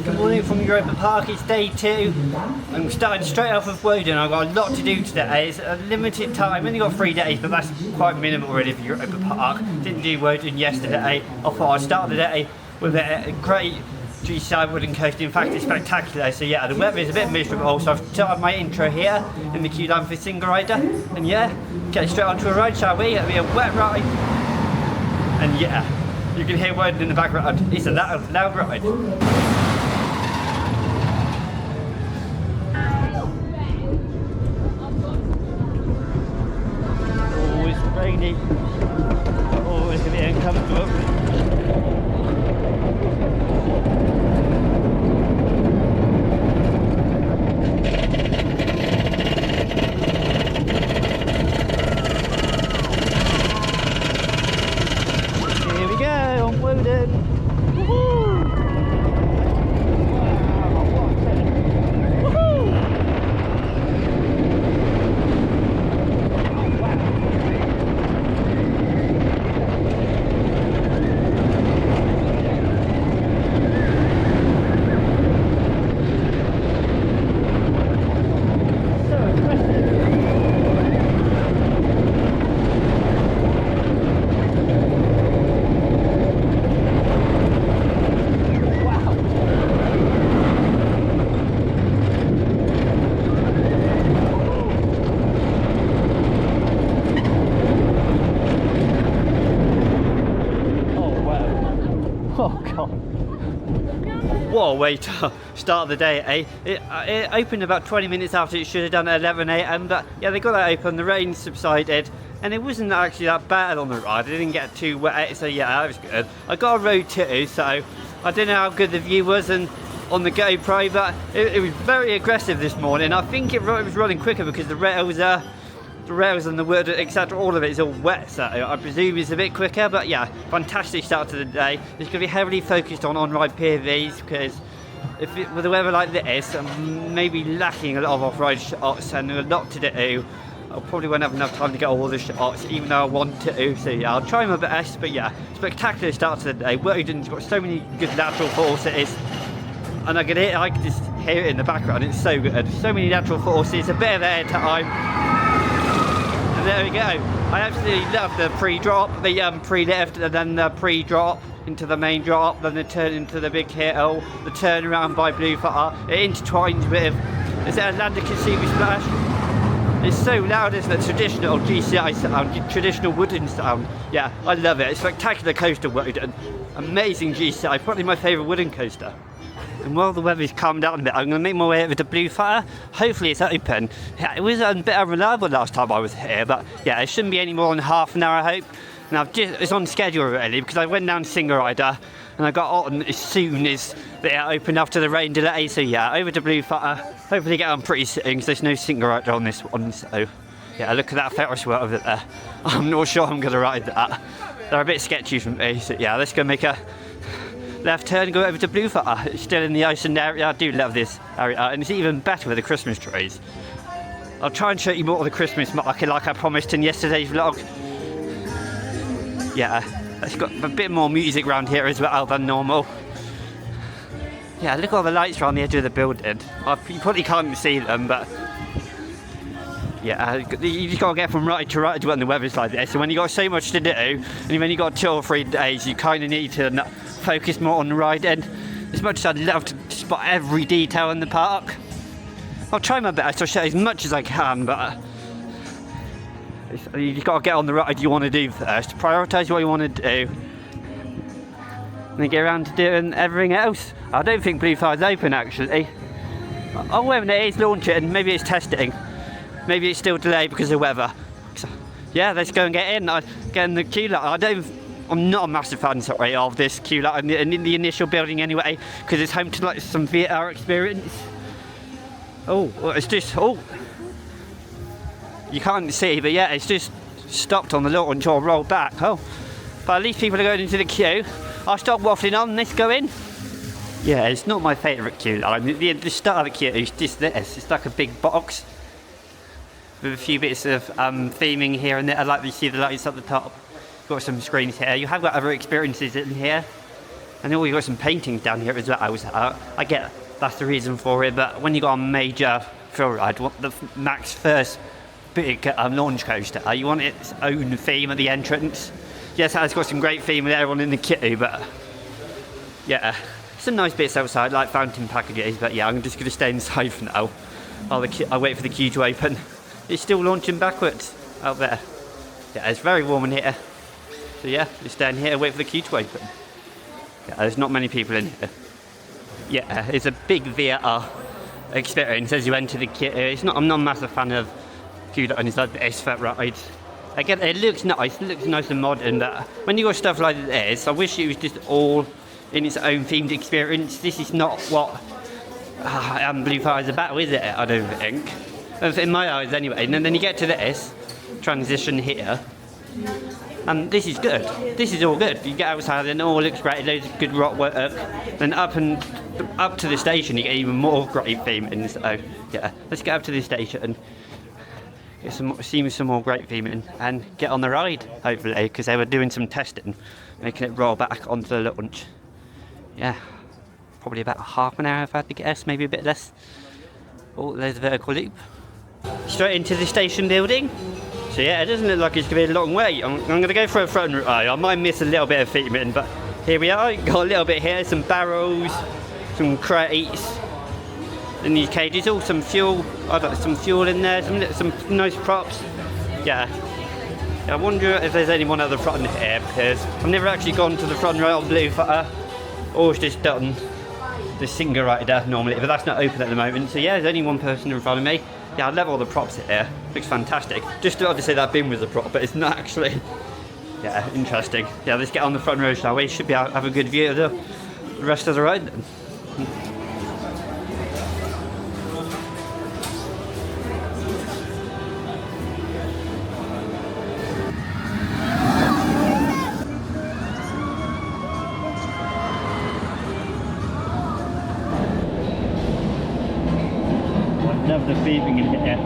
Good morning from Europa Park, it's day 2. I'm starting straight off with WODAN. I've got a lot to do today. It's a limited time, only got 3 days, but that's quite minimal really for Europa Park. Didn't do WODAN yesterday. I thought I'd start the day with a great GCI wooden coaster. In fact, it's spectacular. So yeah, the weather is a bit miserable, so I've started my intro here in the queue line for single rider. And yeah, get straight onto a ride, shall we? It'll be a wet ride. And yeah, you can hear WODAN in the background. It's a loud ride. Rainy. Oh, it's going to be uncomfortable. Here we go on WODAN. Oh god. What a way to start the day, eh? It opened about 20 minutes after it should have done at 11 AM, but yeah, they got that open, the rain subsided, and it wasn't actually that bad on the ride. It didn't get too wet, so yeah, that was good. I got a road too, so I don't know how good the view was and on the GoPro, but it was very aggressive this morning. I think it was running quicker because the rails and the wood, etc., all of it is all wet, so I presume it's a bit quicker. But yeah, fantastic start to the day. It's going to be heavily focused on on-ride POVs because with the weather like this, I'm maybe lacking a lot of off-road shots and a lot to do. I probably won't have enough time to get all the shots, even though I want to. So yeah, I'll try my best. But yeah, spectacular start to the day. WODAN's got so many good natural forces, and I can just hear it in the background. It's so good. So many natural forces, a bit of air time. There we go. I absolutely love the pre-drop, the pre-lift, and then the pre-drop into the main drop, then the turn into the big hill, the turnaround by Bluefoot. It intertwines with, is it Atlantic Consumer Splash? It's so loud, isn't it? Traditional GCI sound, traditional wooden sound. Yeah, I love it. It's spectacular coaster WODAN. Amazing GCI, probably my favourite wooden coaster. And while the weather's calmed down a bit, I'm going to make my way over to Bluefoot. Hopefully it's open. Yeah, it was a bit unreliable last time I was here, but yeah, it shouldn't be any more than half an hour, I hope. And it's on schedule really, because I went down single rider and I got on as soon as they opened after the rain delay. So yeah, over to Bluefoot. Hopefully get on pretty soon, because there's no single rider on this one. So yeah, look at that Ferris wheel over there. I'm not sure I'm going to ride that. They're a bit sketchy for me. So yeah, let's go make a left turn and go over to Bluefoot. It's still in the Iceland area. I do love this area, and it's even better with the Christmas trees. I'll try and show you more of the Christmas market like I promised in yesterday's vlog. Yeah, it's got a bit more music around here as well than normal. Yeah, look at all the lights around the edge of the building. You probably can't see them, but yeah, you just got to get from ride to ride when the weather's like this. So when you've got so much to do, and when you've got 2 or 3 days, you kind of need to focus more on the riding. As much as I'd love to spot every detail in the park, I'll try my best. I'll show as much as I can, but you've got to get on the ride you want to do first. Prioritise what you want to do, and then get around to doing everything else. I don't think Bluefoot's open actually. Oh, when it is launching, maybe it's testing. Maybe it's still delayed because of weather. So, yeah, let's go and get in. Get in the queue line. I'm not a massive fan, sorry, of this queue line in the initial building anyway, because it's home to like some VR experience. Oh, well, it's just, oh, you can't see, but yeah, it's just stopped on the launch or rolled back. Oh, but at least people are going into the queue. I'll stop waffling on. Let's go in. Yeah, it's not my favourite queue line. The start of the queue is just this. It's like a big box with a few bits of theming here and there. I like to see the lights at the top. Got some screens here. You have got other experiences in here. And then we got some paintings down here as well. I get that's the reason for it, but when you got a major thrill ride, the Mac's first big launch coaster, you want its own theme at the entrance. Yes, it's got some great theme with everyone in the kitty, but yeah, some nice bits outside like fountain packages, but yeah, I'm just going to stay inside for now. I'll wait for the queue to open. It's still launching backwards out there. Yeah, it's very warm in here. So yeah, just stay in here and wait for the queue to open. Yeah, there's not many people in here. Yeah, it's a big VR experience as you enter the kitty. I'm not a massive fan of queue inside the S-Fat rides. Again, it looks nice and modern, but when you got stuff like this, I wish it was just all in its own themed experience. This is not what Blue Fire is about, is it? I don't think. In my eyes anyway. And then you get to this transition here, and this is good. This is all good. You get outside and it all looks great, loads of good rock work. Then up to the station you get even more great theming. So yeah, let's get up to the station, see some more great theming and get on the ride, hopefully, because they were doing some testing, making it roll back onto the launch. Yeah, probably about half an hour if I had to guess, maybe a bit less. Oh, there's the vertical loop. Straight into the station building. So yeah, it doesn't look like it's going to be a long way. I'm going to go for a front ride. I might miss a little bit of theming, but here we are. Got a little bit here, some barrels, some crates in these cages, all some fuel. I've got some fuel in there, some nice props. Yeah. I wonder if there's anyone at the front here, because I've never actually gone to the front right on Blue Fire. Always just done the single rider normally, but that's not open at the moment. So yeah, there's only one person in front of me. Yeah, I love all the props here. Looks fantastic. Just thought to say that bin was a prop, but it's not actually. Yeah, interesting. Yeah, let's get on the front row, shall we? Should be able to have a good view of the rest of the ride then. Love the beeping in here.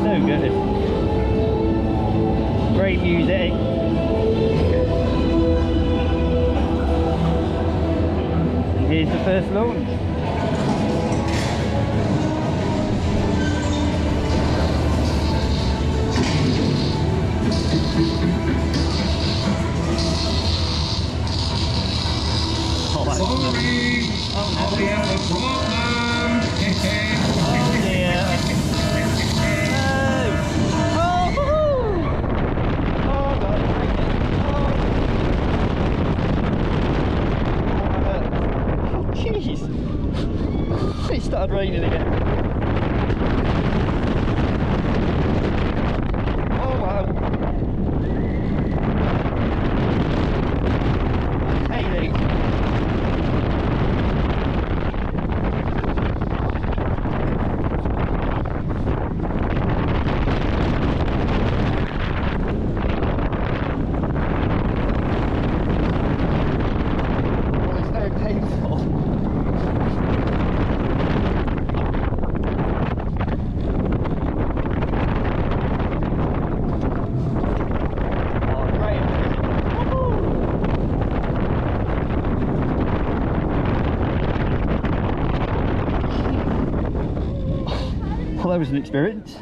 So good. Great music. And here's the first launch. Oh, that's lovely. Oh, we have a problem. Oh dear. Oh jeez. It started raining again. Oh wow. Hey, well, that was an experience.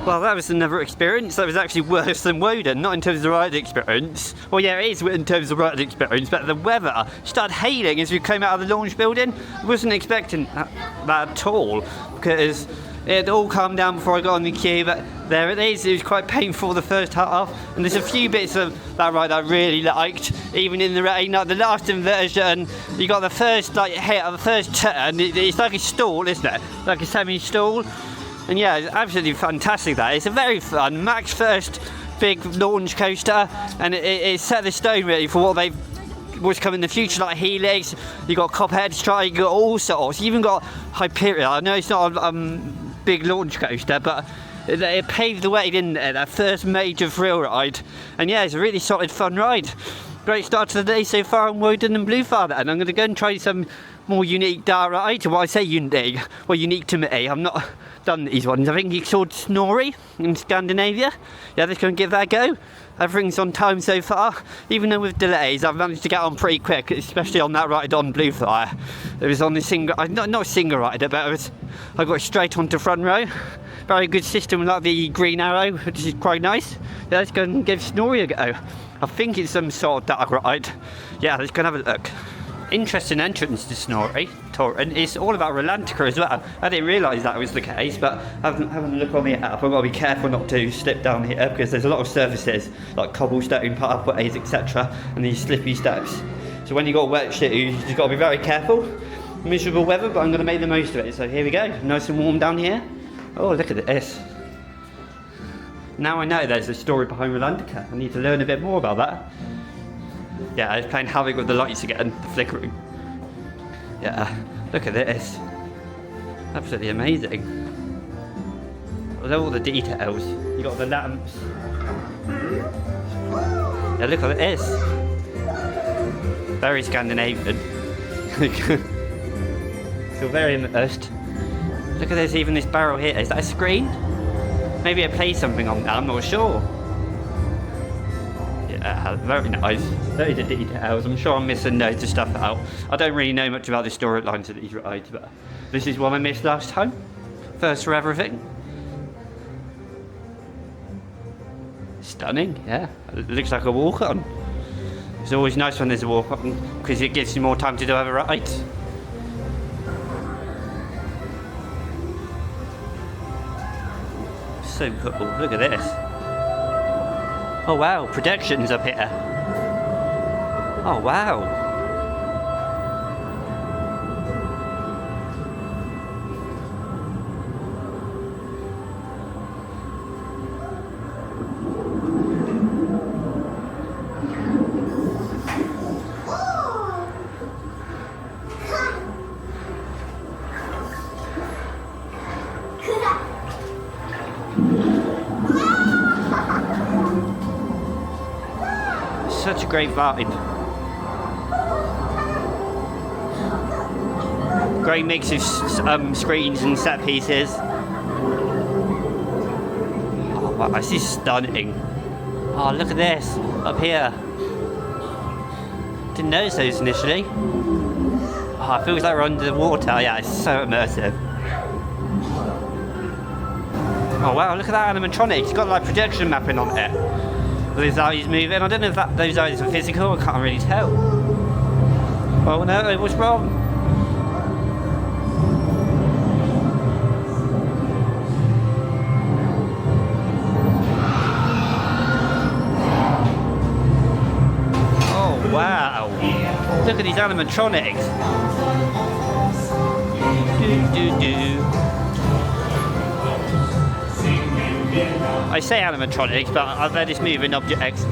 Well, that was another experience. That was actually worse than WODAN, not in terms of the ride experience. Well, yeah, it is in terms of the ride experience, but the weather started hailing as we came out of the launch building. I wasn't expecting that at all, because it all calmed down before I got on the queue, but there it is. It was quite painful the first half, and there's a few bits of that ride I really liked, even in the rain. Like the last inversion, you got the first hit of the first turn. It's like a stall, isn't it? Like a semi-stall. And yeah, it's absolutely fantastic that. It's a very fun, Mac's first big launch coaster, and it set the stone really for what's coming in the future, like Helix, you got Copperhead Strike, you got all sorts. You even got Hyperion. I know it's not a big launch coaster, but it paved the way, didn't it? That first major thrill ride. And yeah, it's a really solid fun ride. Great start to the day so far on WODAN and Bluefather, and I'm going to go and try some more unique dark rides. Well, I say unique, well, unique to me. I've not done these ones. I think it's called Snorri in Scandinavia. Yeah, let's go and give that a go. Everything's on time so far. Even though with delays, I've managed to get on pretty quick, especially on that ride on Bluefire. It was on the single, not a single rider, but I got straight onto front row. Very good system like the green arrow, which is quite nice. Yeah, let's go and give Snorri a go. I think it's some sort of dark ride. Yeah, let's go and have a look. Interesting entrance to Snorri, and it's all about Rolantica as well. I didn't realise that was the case, but having a look on the app, I've got to be careful not to slip down here because there's a lot of surfaces like cobblestone pathways, etc., and these slippy steps. So when you've got wet shoes, you've got to be very careful. Miserable weather, but I'm going to make the most of it. So here we go, nice and warm down here. Oh, look at this. Now I know there's a story behind Rolantica. I need to learn a bit more about that. Yeah, I was playing havoc with the lights again, the flickering. Yeah, look at this. Absolutely amazing. Look at all the details. You got the lamps. Yeah, look at this. Very Scandinavian. Feel very immersed. Look at this, even this barrel here. Is that a screen? Maybe I play something on that, I'm not sure. Yeah, very nice. Those are details. I'm sure I'm missing loads of stuff out. I don't really know much about the storylines of these rides, but this is what I missed last time. First for everything. Stunning, yeah. It looks like a walk-on. It's always nice when there's a walk-on, because it gives you more time to do other rides. So cool, look at this. Oh wow, projections up here. Oh wow. Such a great vibe. Great mix of screens and set pieces. Oh wow, this is stunning. Oh, look at this up here. Didn't notice those initially. Oh, it feels like we're under the water. Yeah, it's so immersive. Oh wow, look at that animatronic. It's got like projection mapping on it. Those eyes moving. I don't know if those eyes are physical, I can't really tell. Oh no, what's wrong? Oh wow. Look at these animatronics. Do. I say animatronics, but I've heard it's moving objects.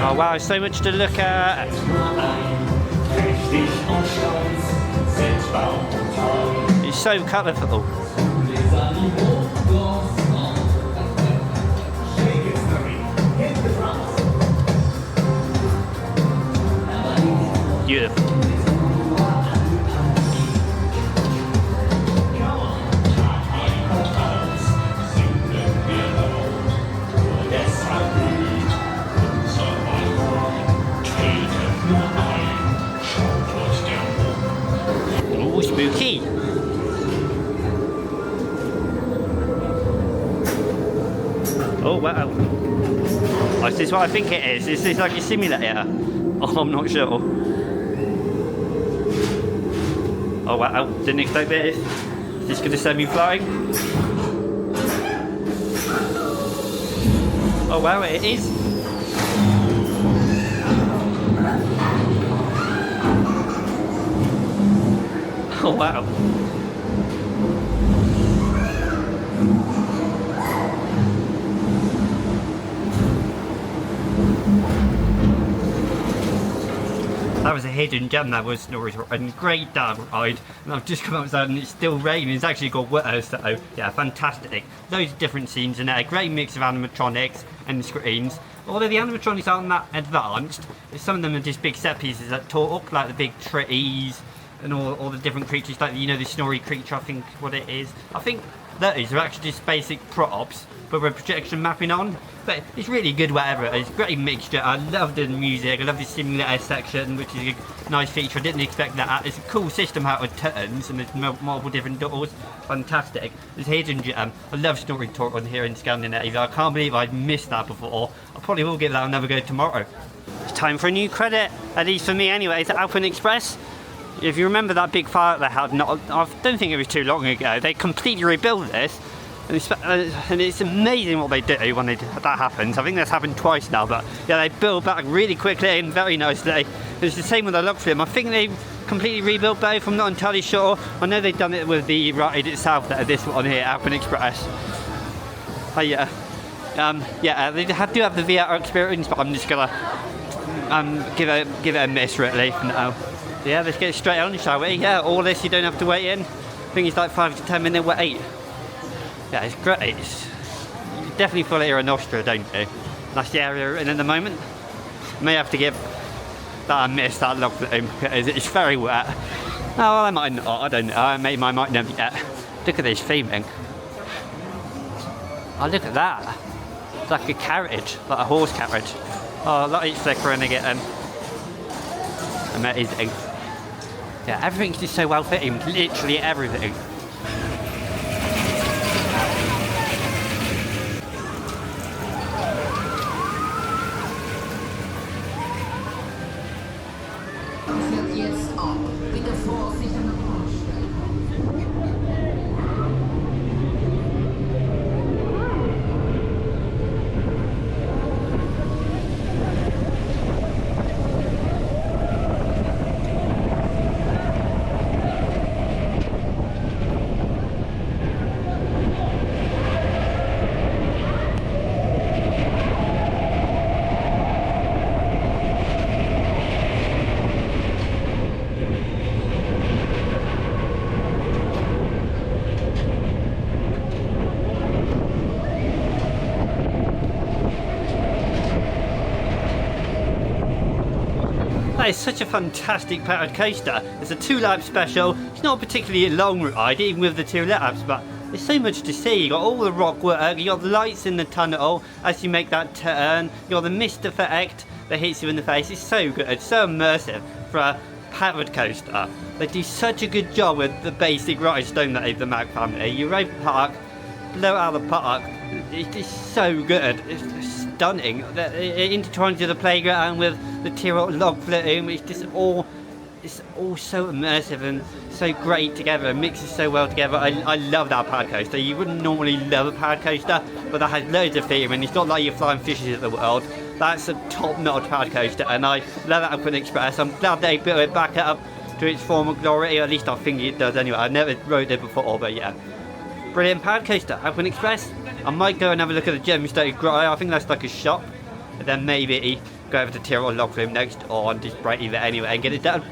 Oh wow, so much to look at. It's so colourful. Beautiful. Spooky. Oh wow. Oh, is this what I think it is? Is this like a simulator? Oh, I'm not sure. Oh wow, didn't expect this. Is this gonna send me flying? Oh wow, it is. Oh wow. That was a hidden gem, that was Snorri's and great dark ride. And I've just come outside and it's still raining. It's actually got worse, so yeah, fantastic. Loads of different scenes in there. A great mix of animatronics and screens. although the animatronics aren't that advanced, some of them are just big set pieces that talk, like the big trees and all the different creatures, like, you know, the snory creature, I think what it is. I think those are actually just basic props, but with projection mapping on. But it's really good whatever it is. Great mixture. I love the music, I love the simulator section, which is a nice feature. I didn't expect that. It's a cool system how it turns, and there's multiple different doors. Fantastic. There's Hidden Gem. I love Snorri Torton here in Scandinavia. I can't believe I'd missed that before. I probably will give that another go tomorrow. It's time for a new credit, at least for me anyway. It's Alpine Express. If you remember that big fire they had, I don't think it was too long ago, they completely rebuilt this. And it's amazing what they do when that happens. I think that's happened twice now, but yeah, they build back really quickly and very nicely. It's the same with the log flume. I think they completely rebuilt both, I'm not entirely sure. I know they've done it with the ride itself, this one here, Alpine Express. But yeah, they do have the VR experience, but I'm just gonna give it a miss really for now. Yeah, let's get straight on, shall we? Yeah, all this you don't have to wait in. I think it's like 5 to 10 minute wait. Yeah, it's great. You definitely feel it here in Austria, don't you? That's the area we're in at the moment. May have to give that a miss, that log flume, because it's very wet. No, I might not, I don't know. Maybe I might never yet. Look at this theming. Oh, look at that. It's like a carriage, like a horse carriage. Oh, look, it's flickering again. Amazing. Yeah, everything's just so well fitting, literally everything. That is such a fantastic powered coaster. It's a 2-lap special. It's not a particularly long ride, even with the 2 laps, but there's so much to see. You got all the rock work, you got the lights in the tunnel as you make that turn, you got the mist effect that hits you in the face. It's so good, it's so immersive for a powered coaster. They do such a good job with the basic rides, don't they, the Mag family? Europa Park, blow out of the park. It's so good. It's stunning. It intertwines with the playground with the Tyrrell log flume. It's just all so immersive and so great together. It mixes so well together. I love that powered coaster. You wouldn't normally love a powered coaster, but that has loads of theme, and it's not like you're flying fishes at the world. That's a top-notch powered coaster, and I love that Alpine Express. I'm glad they built it back up to its former glory. At least I think it does anyway. I never rode it before, but yeah. Brilliant powered coaster, Alpine Express. I might go and have a look at the Gemstone Grotto. I think that's like a shop. And then maybe go over to Tyrrell log flume next, or just break it anyway and get it done.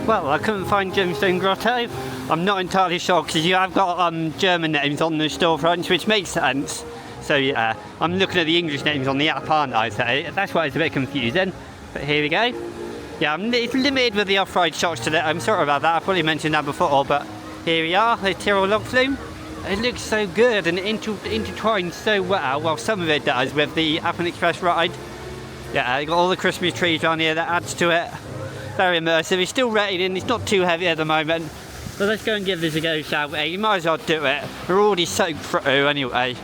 Well, I couldn't find Gemstone Grotto. I'm not entirely sure because you have got German names on the storefronts, which makes sense. So yeah, I'm looking at the English names on the app, aren't I? So that's why it's a bit confusing. But here we go. Yeah, it's limited with the off-ride shots today. I'm sorry about that. I probably mentioned that before, but here we are, the Tyrrell log flume. It looks so good and it intertwines so well. Well, some of it does with the Alpine Express ride. Yeah, you got all the Christmas trees around here, that adds to it. Very immersive. It's still raining, it's not too heavy at the moment. So let's go and give this a go, shall we? You might as well do it. We're already soaked through anyway.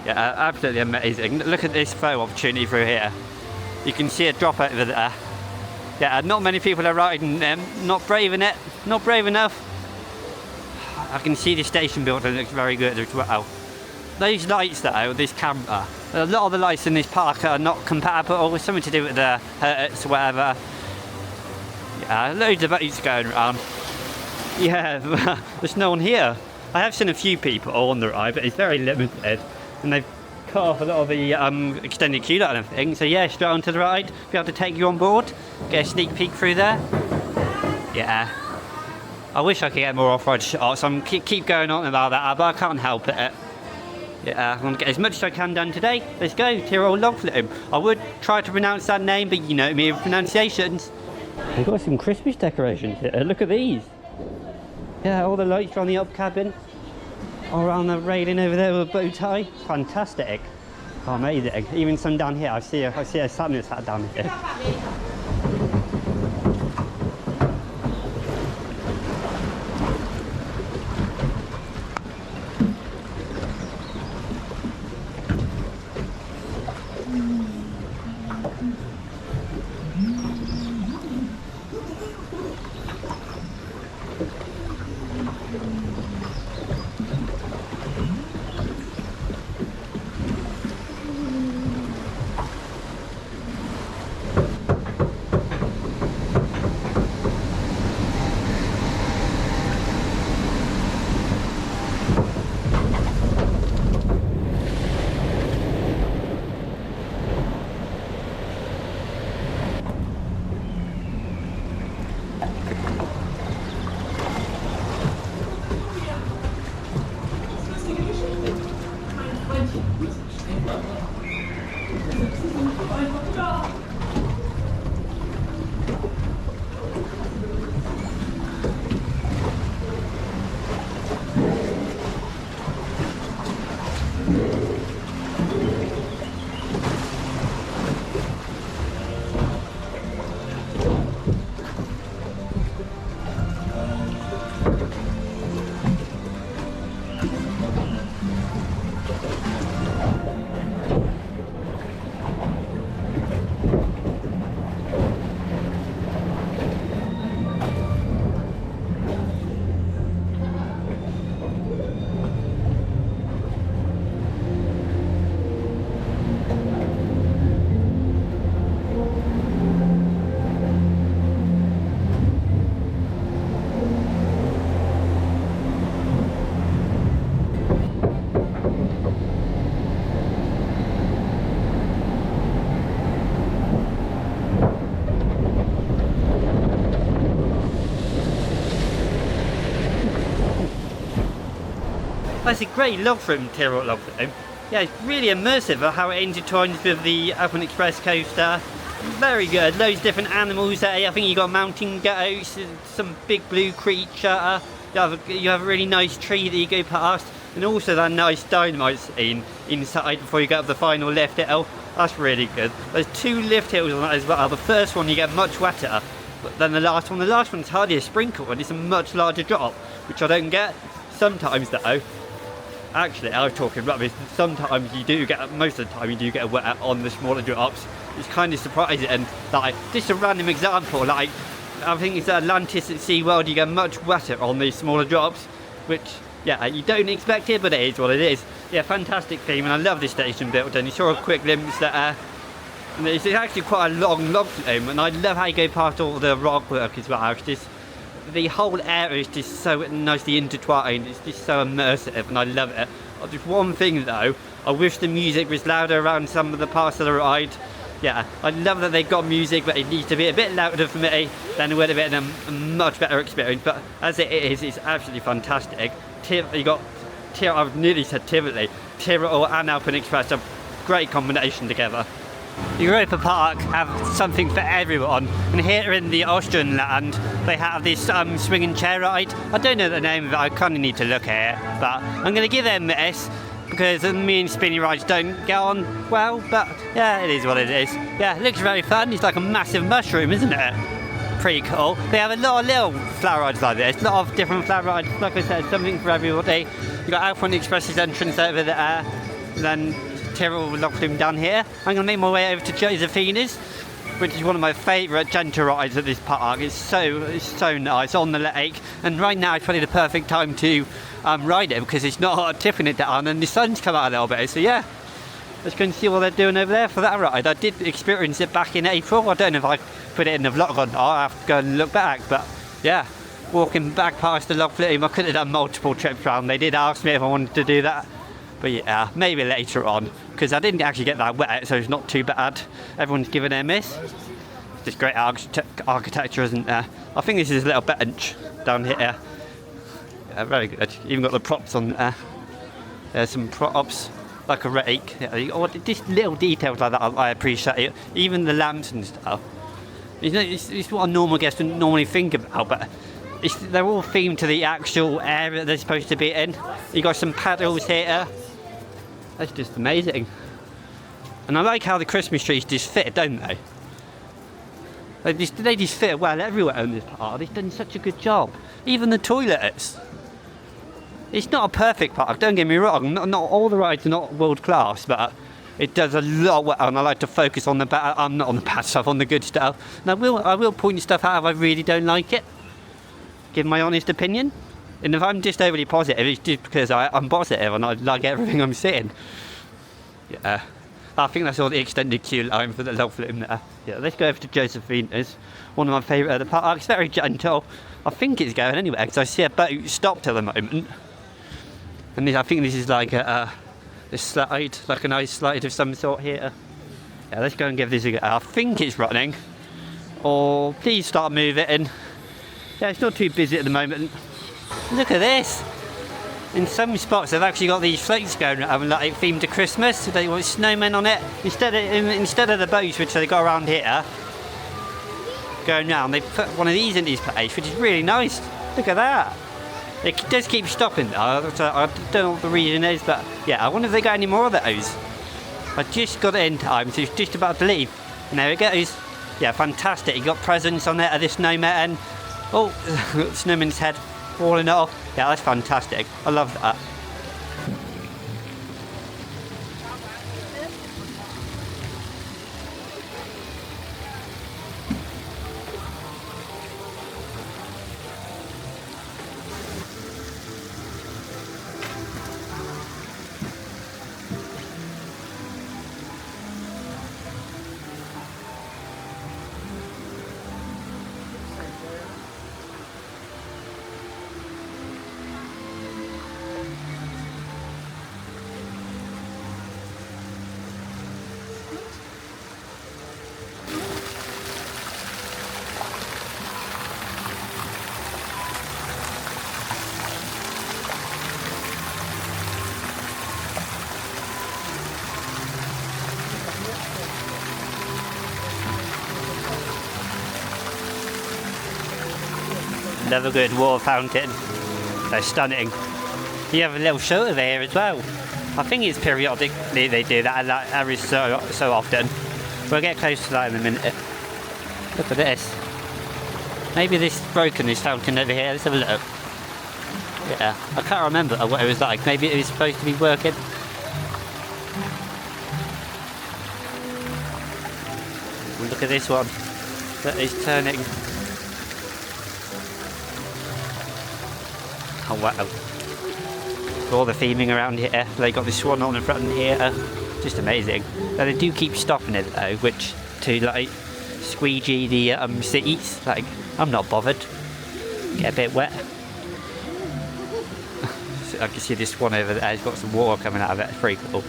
Yeah, absolutely amazing. Look at this photo opportunity through here. You can see a drop over there. Yeah, not many people are riding them. Not brave in it. Not brave enough. I can see the station building looks very good as well. Those lights though, this camera, a lot of the lights in this park are not compatible with something to do with the hertz or whatever. Yeah, loads of boats going around. Yeah, there's no one here. I have seen a few people on the ride, but it's very limited. And they've cut off a lot of the extended queue and everything. So yeah, straight onto the ride, be able to take you on board, get a sneak peek through there. Yeah. I wish I could get more off-road shots. I'm keep going on about that, but I can't help it. Yeah, I want to get as much as I can done today. Let's go, Tyrrell log flume. I would try to pronounce that name, but you know me with pronunciations. We've got some Christmas decorations here. Look at these. Yeah, all the lights around the up cabin. All around the railing over there with a bow tie. Fantastic. Oh, amazing. Even some down here. I see a Santa's hat down here. That's a great log flume, Tyrrell log flume. Yeah, it's really immersive of how it intertwines with the Alpine Express coaster. Very good. Loads of different animals there. I think you got mountain goats, some big blue creature. You have a really nice tree that you go past, and also that nice dynamite scene inside before you get up the final lift hill. That's really good. There's 2 lift hills on that as well. The first one you get much wetter than the last one. The last one's hardly a sprinkle, and it's a much larger drop, which I don't get sometimes though. Actually, I was talking rubbish. Sometimes you do get, most of the time you do get wet on the smaller drops. It's kind of surprising. And like, just a random example, like I think it's Atlantis at SeaWorld, you get much wetter on these smaller drops, which, yeah, you don't expect it, but it is what it is. Yeah, fantastic theme, and I love this station building. You saw a quick glimpse that and it's actually quite a long log flume, and I love how you go past all the rock work as well. It's just, the whole area is just so nicely intertwined. It's just so immersive, and I love it. Just one thing though, I wish the music was louder around some of the parts of the ride. Yeah, I love that they've got music, but it needs to be a bit louder for me. Then it would have been a much better experience. But as it is, it's absolutely fantastic. You got I've nearly said Tivoli, Tyrrell and Alpine Express, a great combination together. Europa Park have something for everyone, and here in the Austrian land they have this swinging chair ride. I don't know the name of it, I kind of need to look at it, but I'm going to give them this because me and spinny rides don't get on well, but yeah, it is what it is. Yeah, it looks very fun. It's like a massive mushroom, isn't it? Pretty cool. They have a lot of little flower rides like this, a lot of different flower rides. Like I said, something for everybody. You've got Alpine Express's entrance over there, then Tyrrell log flume down here. I'm going to make my way over to Josephina's, which is one of my favourite gentle rides at this park. It's so nice on the lake, and right now it's probably the perfect time to ride it because it's not tipping it down and the sun's come out a little bit. So yeah, let's go and see what they're doing over there for that ride. I did experience it back in April. I don't know if I put it in the vlog or not. I have to go and look back, but yeah, walking back past the log flume, I could have done multiple trips around. They did ask me if I wanted to do that, but yeah, maybe later on, because I didn't actually get that wet, so it's not too bad. Everyone's given it a miss. Just great architecture, isn't there? I think this is a little bench down here. Yeah, very good. Even got the props on there. There's some props, like a rake. Just little details like that, I appreciate it. Even the lamps and stuff. It's what a normal guest would normally think about, but they're all themed to the actual area they're supposed to be in. You got some paddles here. That's just amazing. And I like how the Christmas trees just fit, don't they? They just fit well everywhere in this park. They've done such a good job. Even the toilets. It's not a perfect park, don't get me wrong. Not all the rides are not world class, but it does a lot well. And I like to focus on the bad. I'm not on the bad stuff, on the good stuff. And I will point stuff out if I really don't like it. Give my honest opinion. And if I'm just overly positive, it's just because I'm positive and I like everything I'm seeing. Yeah. I think that's all the extended queue line for the log flume there. Yeah, let's go over to Josephina's. One of my favourite of the park. It's very gentle. I think it's going anywhere because I see a boat stopped at the moment. And I think this is like a slide, like an ice slide of some sort here. Yeah, let's go and give this a go. I think it's running. Or please start moving. Yeah, it's not too busy at the moment. Look at this. In some spots they've actually got these floats going around, like themed to Christmas. They want snowmen on it. Instead of the boats which they got around here going round, they put one of these in this place, which is really nice. Look at that. It does keep stopping though. I don't know what the reason is, but yeah, I wonder if they got any more of those. I just got it in time, so it's just about to leave. And there it goes. Yeah, fantastic. You got presents on there of this snowman. Oh, snowman's head falling off. Yeah, that's fantastic. I love that. Another good water fountain. They're stunning. You have a little show over here as well. I think it's periodically they do that, like every so often. We'll get close to that in a minute. Look at this. Maybe this broken, this fountain over here. Let's have a look. Yeah, I can't remember what it was like. Maybe it was supposed to be working. And look at this one. That is turning. Oh wow. All the theming around here. They got the swan on the front here. Just amazing. Now they do keep stopping it though, which to like squeegee the cities. Like, I'm not bothered. Get a bit wet. So I can see this one over there. It's got some water coming out of it. It's pretty cool.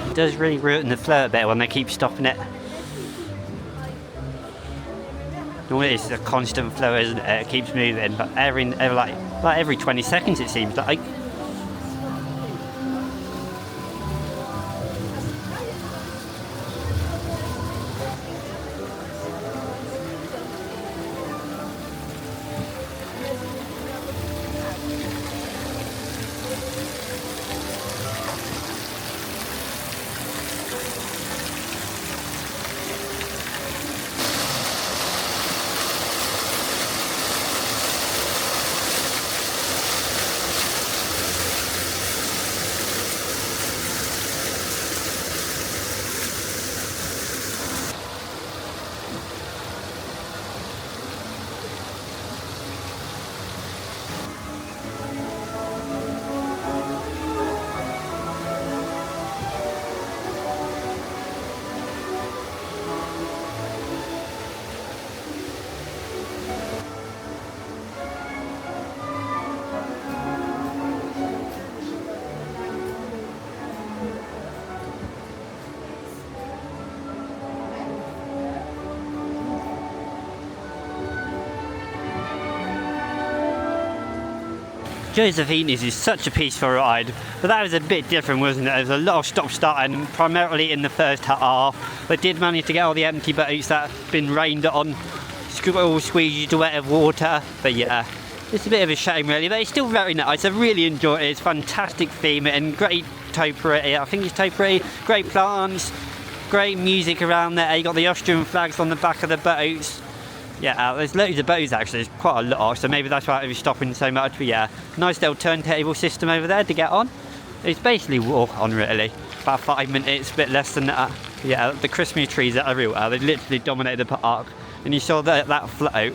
It does really ruin the flow a bit when they keep stopping it. Normally it's a constant flow, isn't it? It keeps moving, but every 20 seconds it seems like. Josephini's is such a peaceful ride, but that was a bit different, wasn't it? There was a lot of stop-starting, primarily in the first half. They did manage to get all the empty boats that had been rained on, all squeezed away of water, but yeah, it's a bit of a shame really, but it's still very nice. I really enjoyed it. It's fantastic theme and great topiary, I think it's topiary, great plants, great music around there. You got the Austrian flags on the back of the boats. Yeah, there's loads of boats actually, there's quite a lot, so maybe that's why I was stopping so much, but yeah, nice little turntable system over there to get on. It's basically walk on really, about 5 minutes, a bit less than that. Yeah, the Christmas trees are everywhere, they literally dominate the park, and you saw that float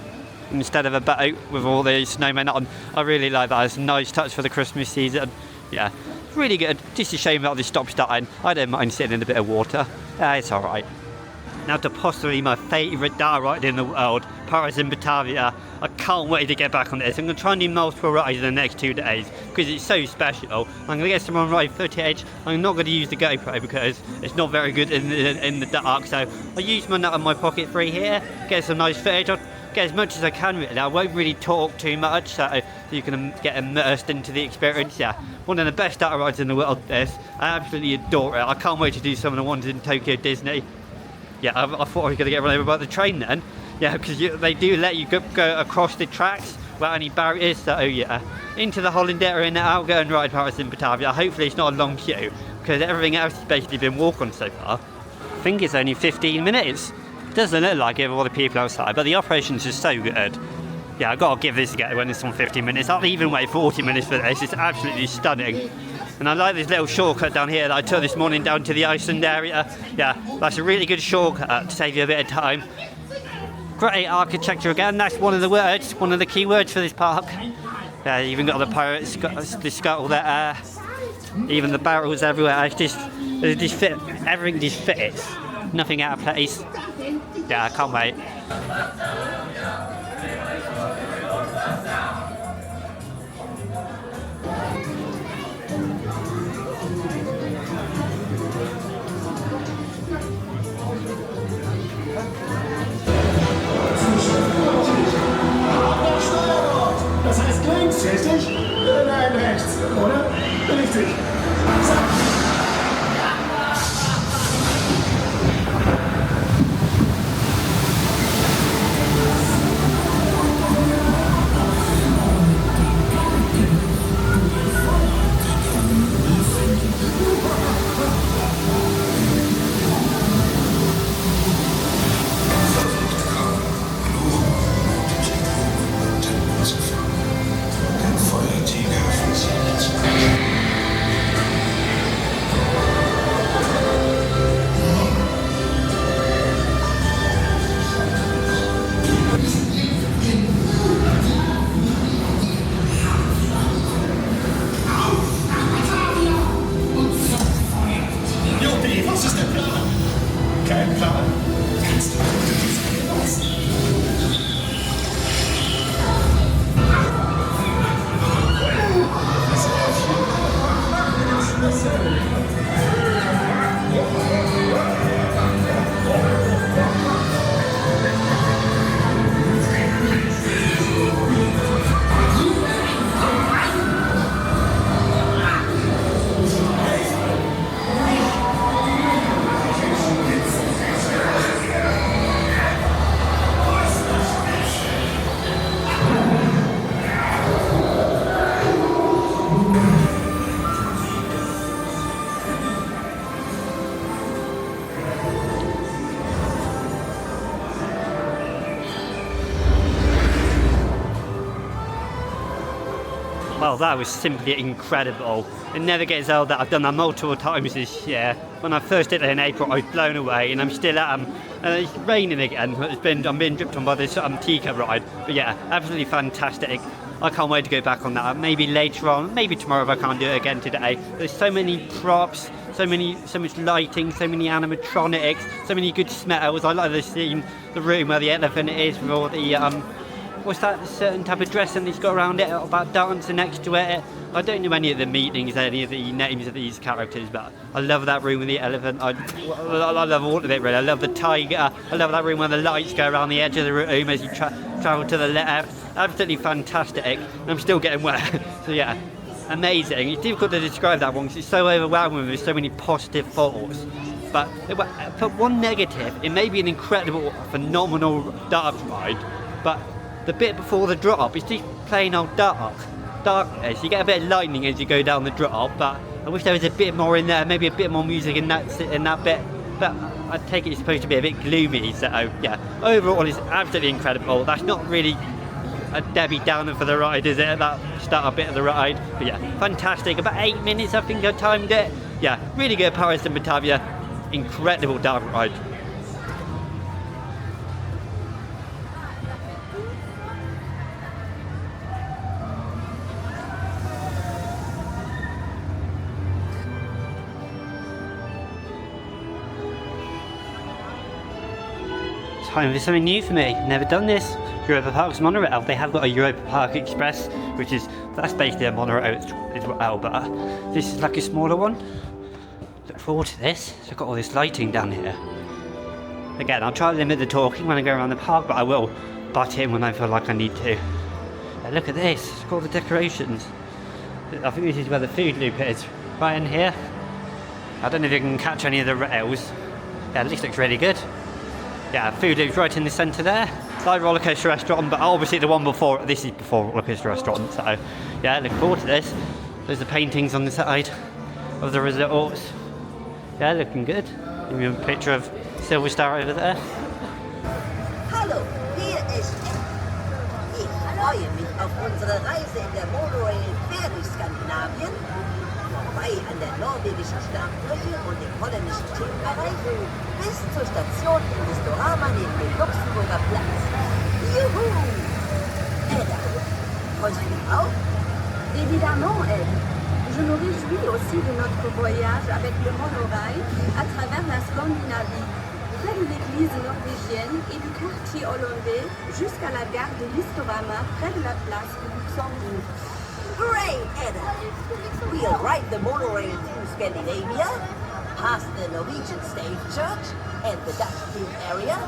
instead of a boat with all the snowmen on. I really like that, it's a nice touch for the Christmas season. Yeah, really good, just a shame about the stop-starting. I don't mind sitting in a bit of water, it's alright. Now to possibly my favourite dark ride in the world, Paris in Batavia. I can't wait to get back on this. I'm going to try and do multiple rides in the next 2 days because it's so special. I'm going to get some on ride footage. I'm not going to use the GoPro because it's not very good in the dark. So I use my nut in my pocket free here, get some nice footage. I'll get as much as I can really. I won't really talk too much so you can get immersed into the experience. Yeah, one of the best dark rides in the world this. I absolutely adore it. I can't wait to do some of the ones in Tokyo Disney. Yeah, I thought I was going to get run over by the train then. Yeah, because they do let you go across the tracks without any barriers. So yeah, into the Holland area and I'll go and ride Paris in Batavia. Hopefully it's not a long queue because everything else has basically been walk on so far. I think it's only 15 minutes. It doesn't look like it with all the people outside, but the operations is so good. Yeah, I've got to give this a go when it's on 15 minutes. I'll even wait 40 minutes for this. It's absolutely stunning. And I like this little shortcut down here that I took this morning down to the Iceland area. Yeah, that's a really good shortcut to save you a bit of time. Great architecture again, that's one of the words, one of the key words for this park. Yeah, even got the pirates, got the scuttle there, even the barrels everywhere. It's just everything just fits, nothing out of place. Yeah, I can't wait. Das heißt links, richtig? Nein, rechts, oder? Richtig. Well, that was simply incredible. It never gets old that I've done that multiple times this year. When I first did it in April, I was blown away, and I'm still at and it's raining again. I'm being dripped on by this Tika ride. But yeah, absolutely fantastic. I can't wait to go back on that. Maybe later on, maybe tomorrow if I can't do it again today. There's so many props, so much lighting, so many animatronics, so many good smells. I like the scene, the room where the elephant is with all the what's that certain type of dressing he's got around it, about dancing next to it. I don't know any of the meanings, any of the names of these characters, but I love that room with the elephant. I love all of it really. I love the tiger. I love that room where the lights go around the edge of the room as you travel to the left. Absolutely fantastic. I'm still getting wet. So yeah, amazing. It's difficult to describe that one because it's so overwhelming with so many positive thoughts. But for one negative, it may be an incredible, phenomenal dark ride, but the bit before the drop is just plain old darkness. You get a bit of lightning as you go down the drop, but I wish there was a bit more in there, maybe a bit more music in that bit. But I take it it's supposed to be a bit gloomy, so yeah. Overall, it's absolutely incredible. That's not really a Debbie Downer for the ride, is it? That start bit of the ride, but yeah, fantastic. About 8 minutes, I think I timed it. Yeah, really good Paris and Batavia. Incredible dark ride. Time for something new for me. Never done this. Europa Park's monorail. They have got a Europa Park Express, that's basically a monorail as well, but this is like a smaller one. Look forward to this. So I've got all this lighting down here. Again, I'll try to limit the talking when I go around the park, but I will butt in when I feel like I need to. Look at this. It's got all the decorations. I think this is where the food loop is. Right in here. I don't know if you can catch any of the rails. Yeah, this looks really good. Yeah, food loop's right in the centre there. Like roller coaster restaurant, but obviously the one before, this is before roller coaster restaurant, so yeah, looking forward to this. There's the paintings on the side of the resorts. Yeah, looking good. Give me a picture of Silver Star over there. Hallo, hier ist Ich freue mich auf unsere Reise in der Monorail quer durch Skandinavien, vorbei an der norwegischen Startbrücke und dem holländischen Themenbereich, bis zur Station im Restorama neben dem Luxemburger Platz. Juhu! Edda, freust du dich auch? Évidemment, Ed. Je me réjouis aussi de notre voyage avec le monorail à travers la Scandinavie, près de l'église norvégienne et du quartier hollandais jusqu'à la gare de Listorama, près de la place du Luxembourg. Great, Edda! We'll ride the monorail through Scandinavia, past the Norwegian State Church and the Dutch Food area,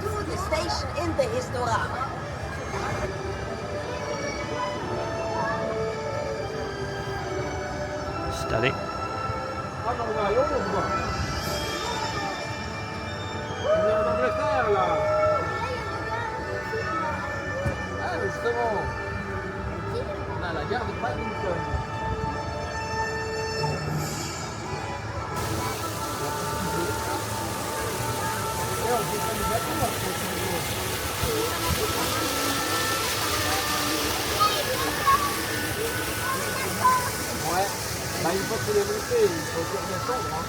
to the station in the Historama. Study. Justement, on a la gare de Paddington. Ouais, bah une fois que tu l'as monté, il faut bien descendre. Hein.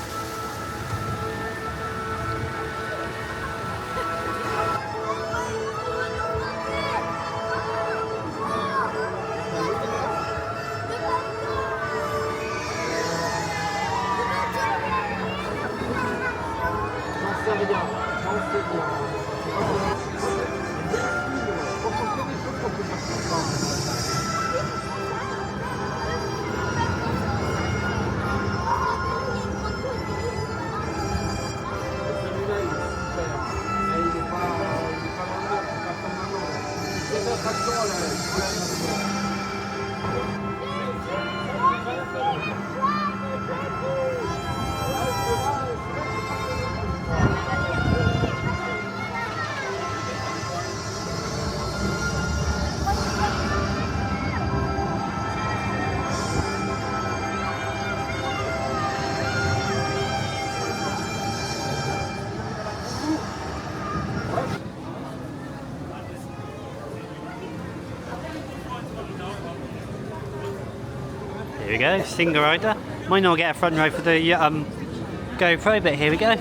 Here we go, single rider. Might not get a front row for the GoPro, but here we go.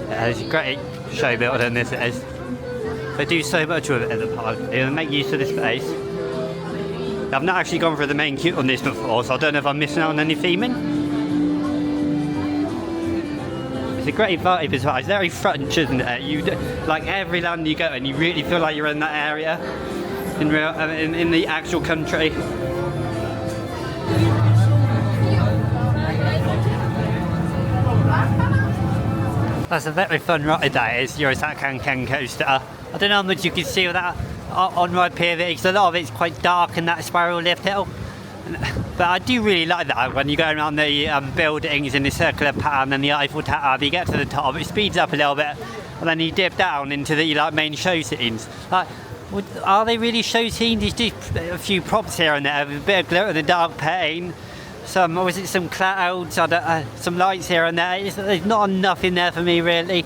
Yeah, it's a great show building, this is. They do so much with it at the park. They make use of the space. I've not actually gone through the main queue on this before, so I don't know if I'm missing out on any theming. It's a great vibe as well. It's very French, isn't it? You like every land you go and you really feel like you're in that area, in the actual country. That's a very fun ride, that is, Eurosat Ken coaster. I don't know how much you can see of that on ride PV, because a lot of it's quite dark in that spiral lift hill. But I do really like that when you go around the buildings in the circular pattern and the Eiffel Tower, you get to the top, it speeds up a little bit, and then you dip down into the main show scenes. Are they really show scenes? You do a few props here and there, a bit of glitter in the dark paint, some clouds, some lights here and there. There's not enough in there for me really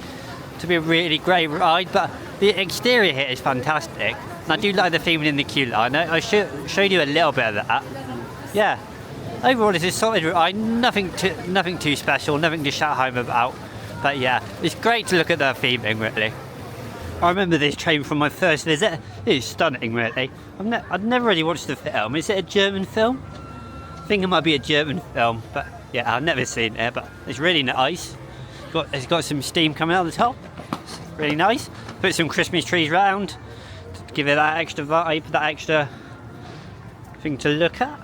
to be a really great ride, but the exterior here is fantastic. And I do like the theming in the queue line. I showed you a little bit of that. Yeah, overall it's a solid ride, nothing too special, nothing to shout home about. But yeah, it's great to look at the theming really. I remember this train from my first visit. It's stunning really. I've never really watched the film. Is it a German film? I think it might be a German film, but yeah, I've never seen it, but it's really nice. It's got some steam coming out the top. It's really nice. Put some Christmas trees round to give it that extra vibe, that extra thing to look at.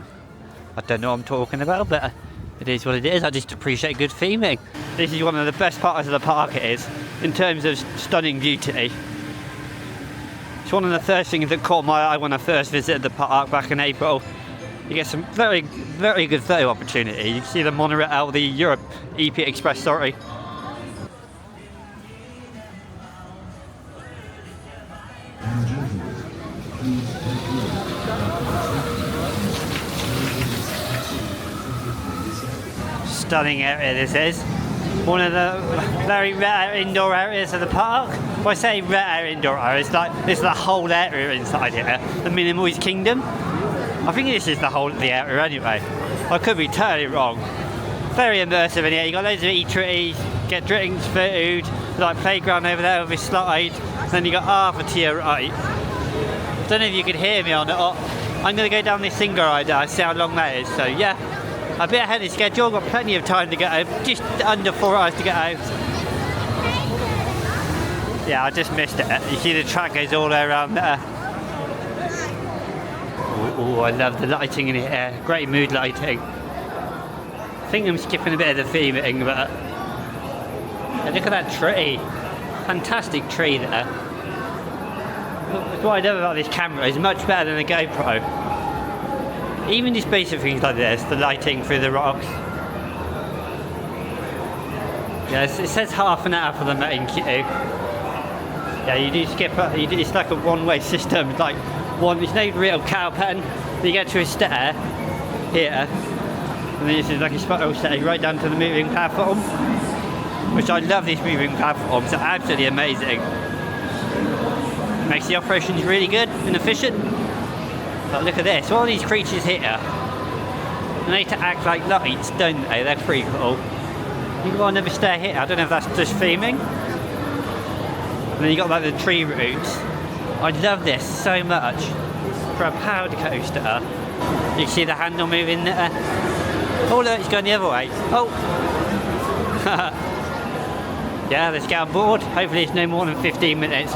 I don't know what I'm talking about, but it is what it is. I just appreciate good theming. This is one of the best parts of the park, it is, in terms of stunning beauty. It's one of the first things that caught my eye when I first visited the park back in April. You get some very, very good photo opportunity. You can see the monorail, the Europe EP Express, sorry. Stunning area this is. One of the very rare indoor areas of the park. When I say rare indoor areas, this is the whole area inside here, the Minimoys Kingdom. I think this is the whole of the area anyway. I could be totally wrong. Very immersive in here. You got loads of eateries, get drinks, food, like playground over there with a slide. Then you got Arthur to your right. Don't know if you can hear me on it. I'm going to go down this single ride now, see how long that is. So yeah, a bit ahead of schedule. Got plenty of time to get home. Just under 4 hours to get home. Yeah, I just missed it. You see the track goes all the way around there. Oh, I love the lighting in here. Great mood lighting. I think I'm skipping a bit of the theming, but look at that tree. Fantastic tree there. What I love about this camera is much better than a GoPro. Even just basic things like this, the lighting through the rocks. Yes, it says half an hour for the main queue. Yeah, you do skip. It's like a one-way system. It's like there's no real cow pen. You get to a stair here, and then this is like a spiral stair right down to the moving platform. Which I love these moving platforms. They're absolutely amazing. Makes the operations really good and efficient. But look at this, all these creatures here, they need to act like lights, don't they? They're pretty cool. You got another stair here, I don't know if that's just theming. And then you got like the tree roots. I love this so much. For a powered coaster. You can see the handle moving there. Oh look, it's going the other way. Oh! Yeah, let's get on board. Hopefully it's no more than 15 minutes.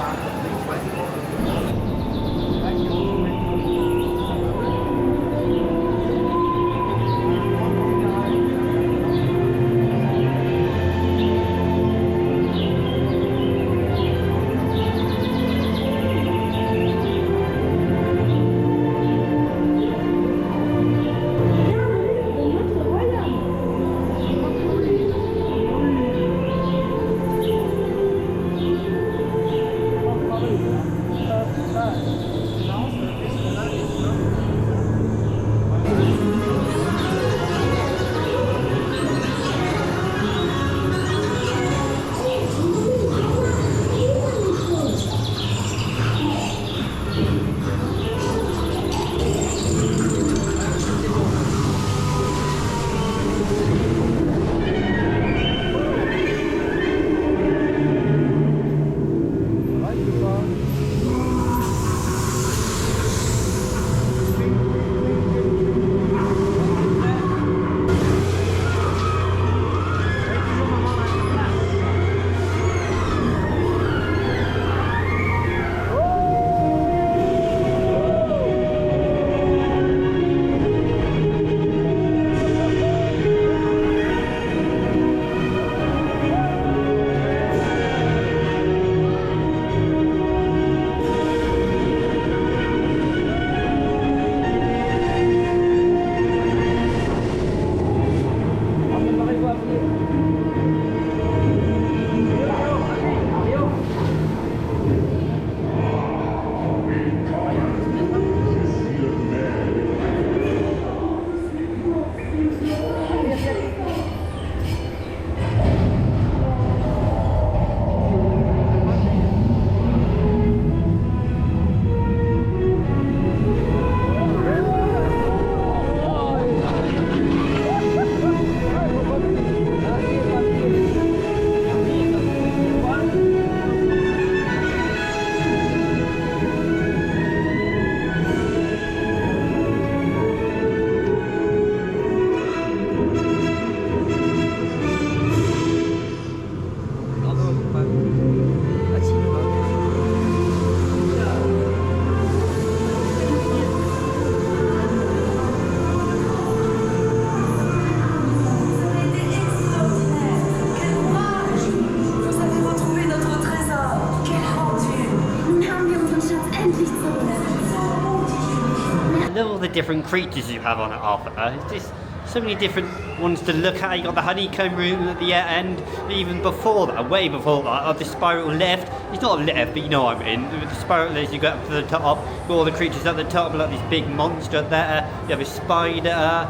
the different creatures you have on it after. It's just so many different ones to look at. You got the honeycomb room at the end. Even before that, way before that, the spiral lift. It's not a lift, but you know what I mean. With the spiral lift, you go up to the top. Got all the creatures at the top, like this big monster there. You have a spider.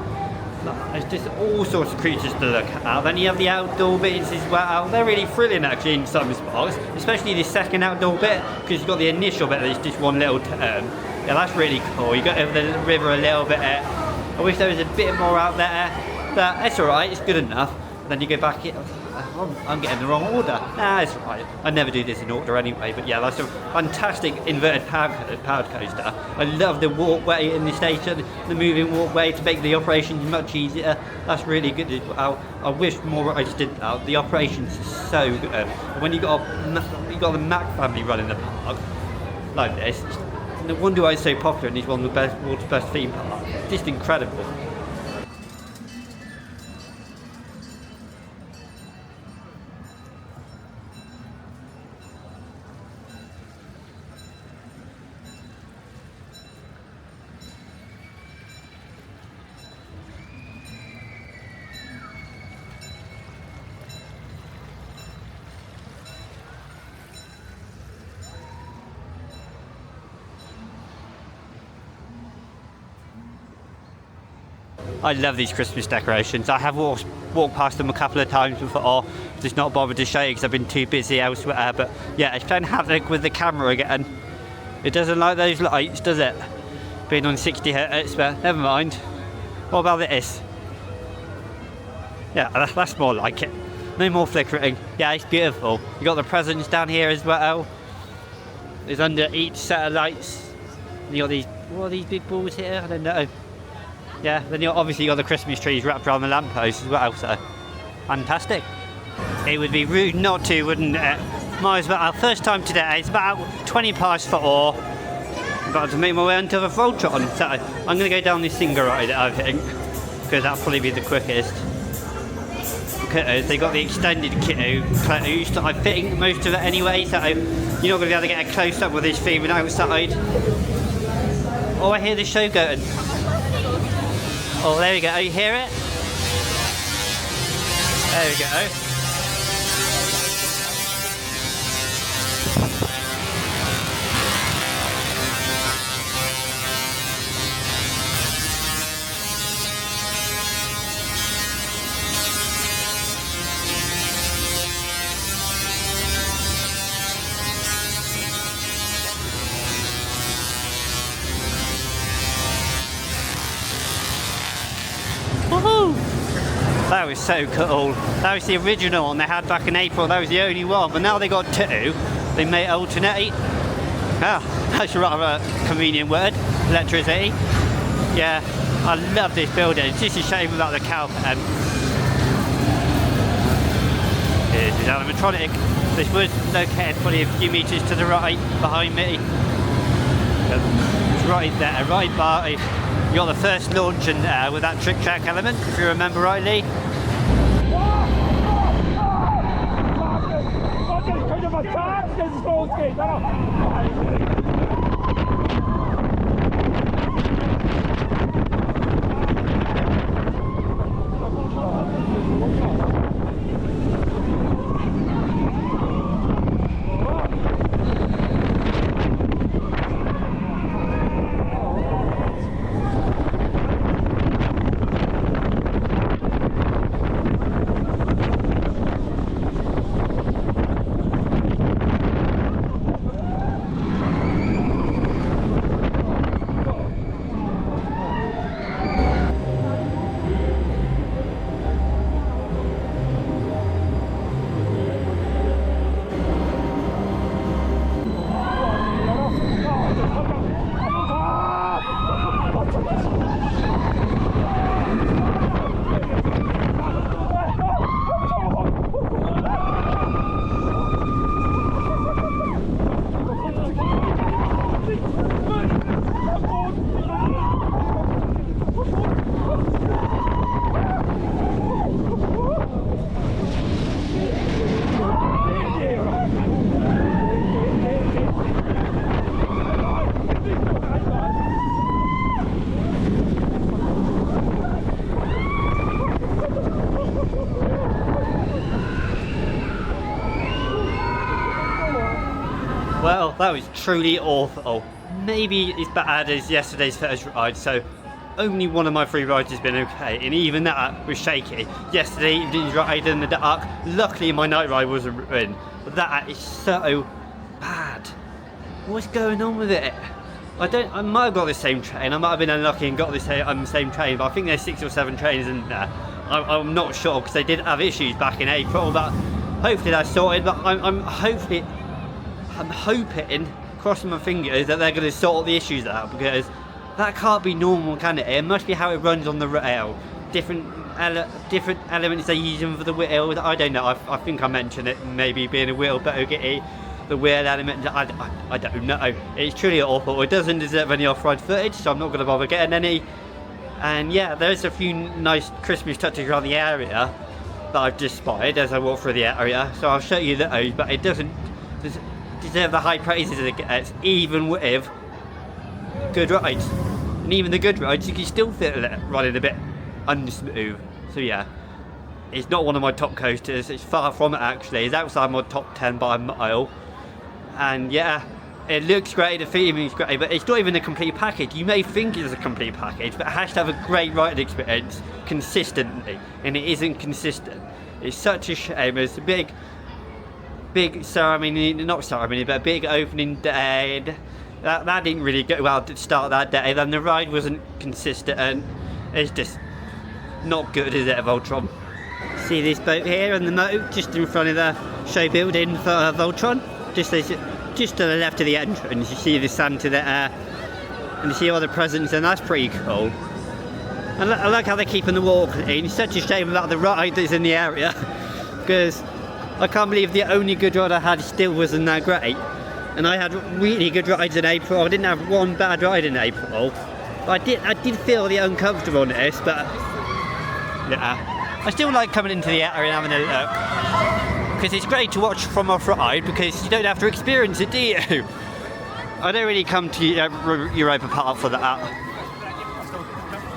There's just all sorts of creatures to look at. Then you have the outdoor bits as well. They're really thrilling actually in some spots, especially the second outdoor bit, because you've got the initial bit that's just one little turn. Yeah, that's really cool. You got over the river a little bit. I wish there was a bit more out there, but it's alright, it's good enough. Then you go back in. I'm getting the wrong order. Nah, it's alright. I never do this in order anyway, but yeah, that's a fantastic inverted powered coaster. I love the walkway in the station, the moving walkway to make the operations much easier. That's really good as well. I wish more rides did that. The operations are so good. When you got the Mac family running the park like this, no wonder why it's so popular and it's one of the world's best theme parks. Just incredible. I love these Christmas decorations. I have walked past them a couple of times before, just not bothered to show you because I've been too busy elsewhere. But yeah, it's playing havoc with the camera again. It doesn't like those lights, does it? Being on 60 Hz, but never mind. What about this? Yeah, that's more like it. No more flickering. Yeah, it's beautiful. You got the presents down here as well. There's under each set of lights. You got these. What are these big balls here? I don't know. Yeah, then you obviously got the Christmas trees wrapped around the lamppost as well, so fantastic. It would be rude not to, wouldn't it? Might as well. Our first time today, it's about 20 past 4. I'm about to make my way onto the Voltron, so I'm going to go down this single ride, I think, because that'll probably be the quickest. They got the extended kit closed, I think, most of it anyway, so you're not going to be able to get a close up with this theme outside. Oh, I hear the show going. Oh, there we go. Oh, you hear it? There we go. Woohoo! That was so cool. That was the original one they had back in April. That was the only one, but now they got 2. They may alternate. Ah, that's a rather convenient word. Electricity. Yeah, I love this building. It's just a shame without the cowpen. Here's the animatronic. This was located probably a few metres to the right behind me. It's right there, right by. You got the first launch and with that trick track element, if you remember rightly. Well, that was truly awful. Maybe as bad as yesterday's first ride, so only one of my 3 rides has been okay, and even that was shaky. Yesterday, evening's ride in the dark. Luckily, my night ride wasn't ruined. But that is so bad. What's going on with it? I might have got the same train. I might have been unlucky and got the same train, but I think there's 6 or 7 trains in there. I'm not sure because they did have issues back in April, but hopefully that's sorted. But I'm hoping, crossing my fingers, that they're going to sort the issues out, because that can't be normal, can it? It must be how it runs on the rail. Different elements they're using for the wheel. I don't know. I think I mentioned it. Maybe being a wheel bogey, the wheel element. I don't know. It's truly awful. It doesn't deserve any off-ride footage, so I'm not going to bother getting any. And yeah, there's a few nice Christmas touches around the area that I've just spotted as I walk through the area. So I'll show you those. But it doesn't deserve the high praises it gets, even with good rides. And even the good rides, you can still feel it running a bit unsmooth. So yeah, it's not one of my top coasters. It's far from it actually. It's outside my top 10 by a mile. And yeah, it looks great, the feeling is great, but it's not even a complete package. You may think it's a complete package, but it has to have a great riding experience consistently, and it isn't consistent. It's such a shame. It's a big ceremony, not ceremony, but a big opening day. That didn't really go well to start that day. Then the ride wasn't consistent, and it's just not good, is it, Voltron? See this boat here and the moat just in front of the show building for Voltron? Just to the left of the entrance, you see the Santa there, and you see all the presents, and that's pretty cool. I like how they're keeping the wall clean. It's such a shame about the ride that's in the area, because I can't believe the only good ride I had still wasn't that great. And I had really good rides in April. I didn't have one bad ride in April. I did feel the uncomfortableness, but yeah, I still like coming into the area and having a look, because it's great to watch from off-ride, because you don't have to experience it, do you? I don't really come to Europa Park for that.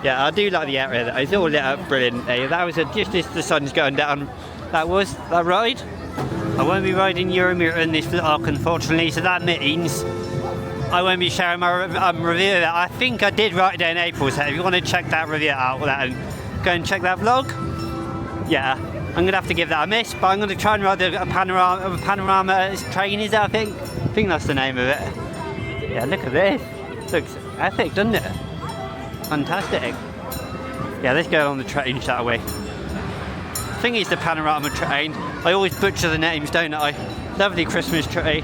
Yeah, I do like the area though. It's all lit up brilliantly. That was just as the sun's going down. That was that ride. I won't be riding Euromir in this vlog, unfortunately, so that means I won't be sharing my review of that. I think I did write it in April, so if you want to check that review out, then go and check that vlog. Yeah, I'm going to have to give that a miss, but I'm going to try and ride a panorama train, is that, I think that's the name of it. Yeah, look at this. Looks epic, doesn't it? Fantastic. Yeah, let's go on the train, shall we? I think it's the panorama train. I always butcher the names, don't I? Lovely Christmas tree.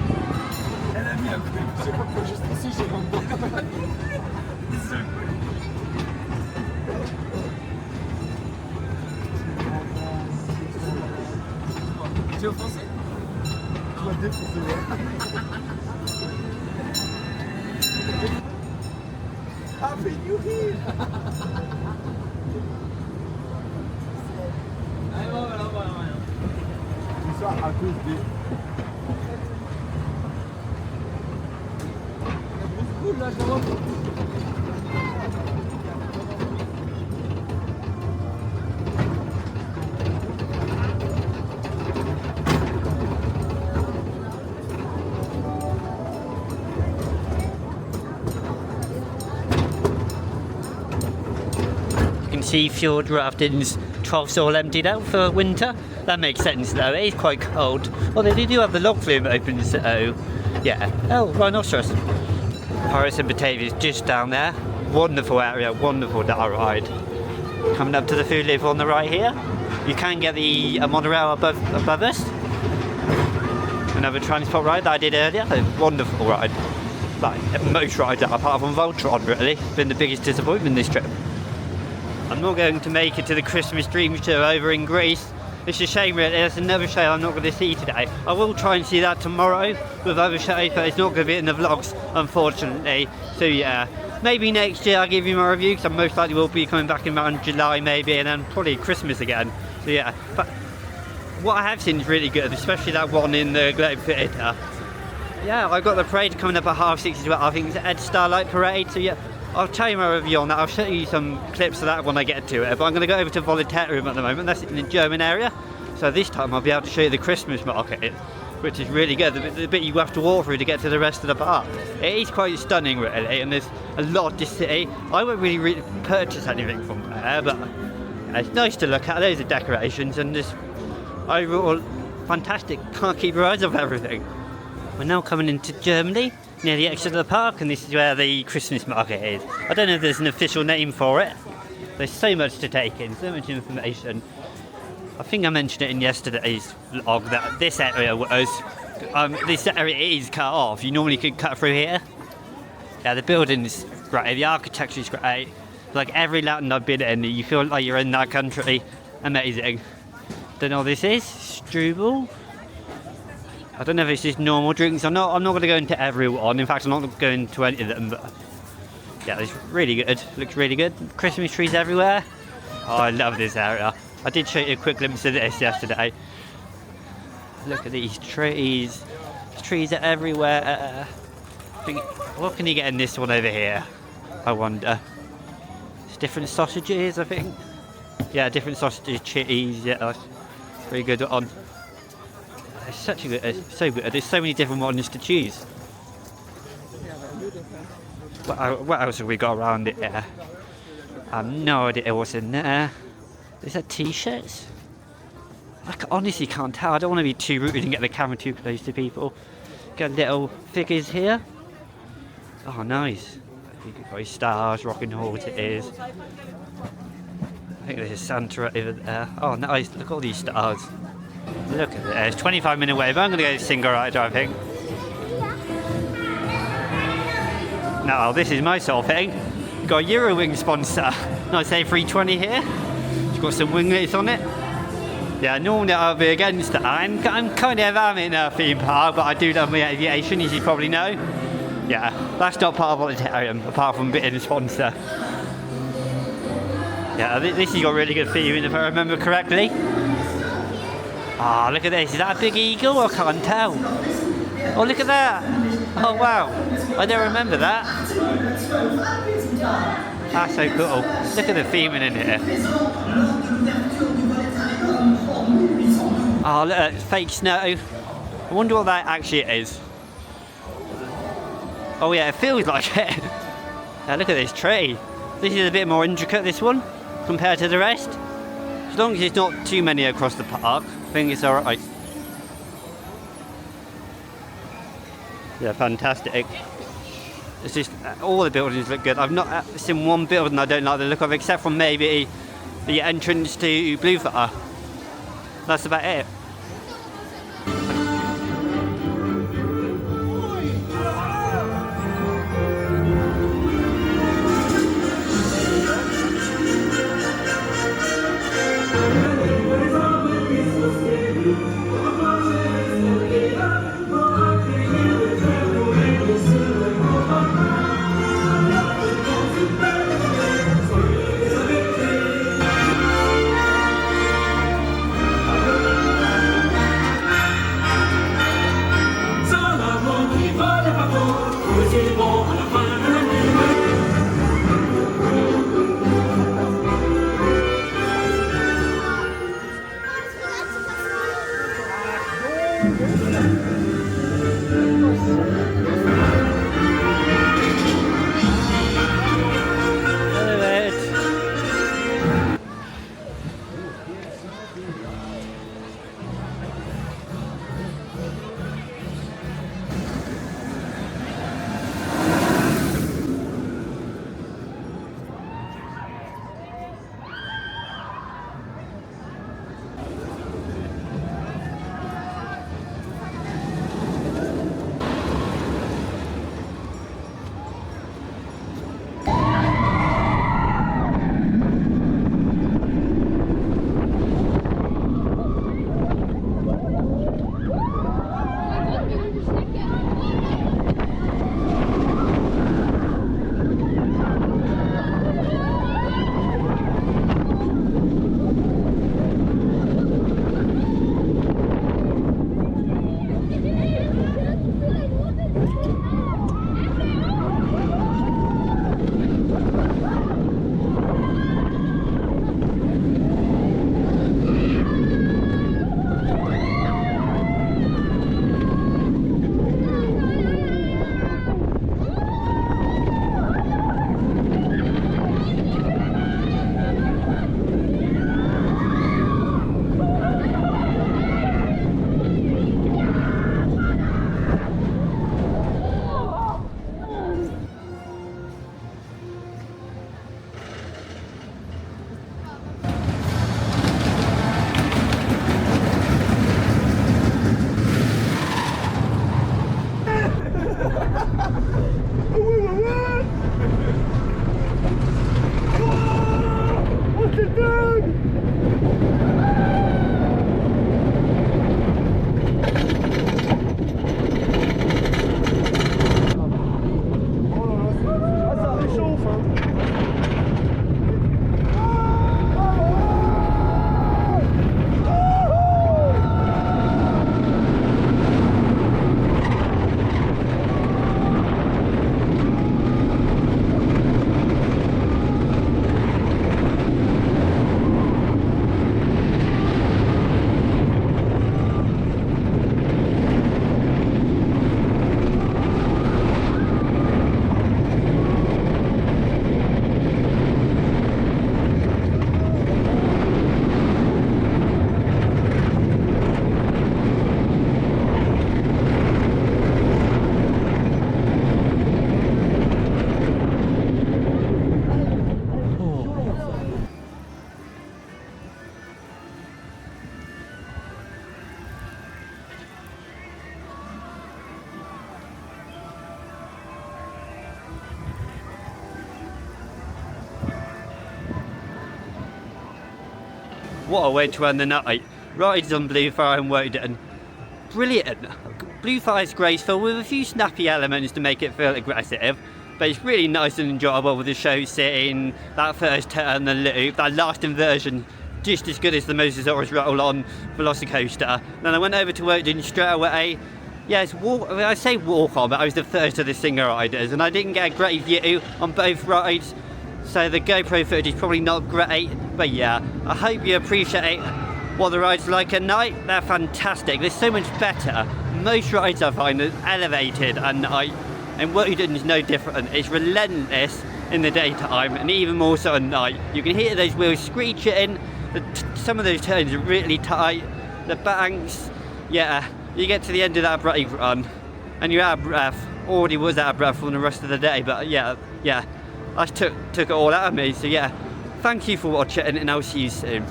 Tu es offensé? Tu m'as défoncé, ouais. Ah, mais you rire! Allez, bon, voilà, rien. Tout ça à cause des... La grosse boule, là, je la vois. See Fjord Rafting's troughs all emptied out for winter. That makes sense though, it is quite cold. Although they do have the log flume open, so yeah. Oh, rhinoceros. Paris and Batavia is just down there. Wonderful area, wonderful dark ride. Coming up to the food live on the right here. You can get the monorail above us. Another transport ride that I did earlier. A wonderful ride. Like most rides out apart from Voltron, really. Been the biggest disappointment this trip. I'm not going to make it to the Christmas Dream Show over in Greece. It's a shame really, there's another show I'm not going to see today. I will try and see that tomorrow with other shows, but it's not going to be in the vlogs, unfortunately. So yeah, maybe next year I'll give you my review, because I most likely will be coming back in around July maybe, and then probably Christmas again. So yeah, but what I have seen is really good, especially that one in the Globe Theatre. Yeah, I've got the parade coming up at 6:30 as well. I think it's Ed Starlight Parade, so yeah. I'll tell you my review on that. I'll show you some clips of that when I get to it. But I'm going to go over to Voluntarium at the moment. That's in the German area. So this time I'll be able to show you the Christmas market. which is really good. The bit you have to walk through to get to the rest of the park. It is quite stunning, really, and there's a lot of this city. I won't really purchase anything from there, but it's nice to look at. Loads of decorations and this overall fantastic. Can't keep your eyes off everything. We're now coming into Germany, near the exit of the park, and this is where the Christmas market is. I don't know if there's an official name for it. There's so much to take in, so much information. I think I mentioned it in yesterday's vlog that this area was, this area is cut off. You normally could cut through here. Yeah, the building's great, the architecture's great. Like every Latin I've been in, you feel like you're in that country. Amazing. Don't know what this is. Strudel. I don't know if it's just normal drinks. I'm not going to go into every one. In fact, I'm not going to go into any of them. But yeah, it's really good. Looks really good. Christmas trees everywhere. Oh, I love this area. I did show you a quick glimpse of this yesterday. Look at these trees. The trees are everywhere. What can you get in this one over here? I wonder. It's different sausages, I think. Yeah, different sausages, cheese. Yeah, that's pretty good on. It's such a good, it's so good. There's so many different ones to choose. What else have we got around it here? I have no idea what's in there. Is that t-shirts? I honestly can't tell. I don't want to be too rude and get the camera too close to people. Got little figures here. Oh, nice. You've got stars, rocking horses. I think there's a Santa over there. Oh, nice. Look at all these stars. Look at this. It's 25-minute wave. I'm going to go single rider, I think. No, this is my sort of thing. We've got a Eurowing sponsor. Nice A320 here. It's got some winglets on it. Yeah, normally I'll be against that. I'm kind of in a theme park, but I do love my aviation, as you probably know. Yeah, that's not part of Planetarium, apart from being a sponsor. Yeah, this has got really good theming, if I remember correctly. Ah, oh, look at this. Is that a big eagle? I can't tell. Oh, look at that. Oh, wow. I don't remember that. That's so cool. Look at the theming in here. Oh, look at fake snow. I wonder what that actually is. Oh, yeah, it feels like it. Now, look at this tree. This is a bit more intricate, this one, compared to the rest. As long as it's not too many across the park, I think it's alright. Yeah, fantastic. It's just, all the buildings look good. I've not seen one building I don't like the look of, except for maybe the entrance to Bluefer. That's about it. What's it doing? What a way to end the night. Rides on Blue Fire and WODAN. Brilliant. Blue Fire's graceful with a few snappy elements to make it feel aggressive, but it's really nice and enjoyable with the show sitting, that first turn, the loop, that last inversion, just as good as the Mosasaurus roll-on Velocicoaster. Then I went over to WODAN straight away. Yes, I say walk on, but I was the first of the single riders, and I didn't get a great view on both rides, so the GoPro footage is probably not great, but yeah, I hope you appreciate what the ride's like at night. They're fantastic, they're so much better. Most rides I find are elevated at night, and WODAN is no different. It's relentless in the daytime, and even more so at night. You can hear those wheels screeching, some of those turns are really tight, the banks, yeah, you get to the end of that brake run, and you're out of breath. Already was out of breath from the rest of the day, but yeah, I took it all out of me, so yeah. Thank you for watching, and I'll see you soon.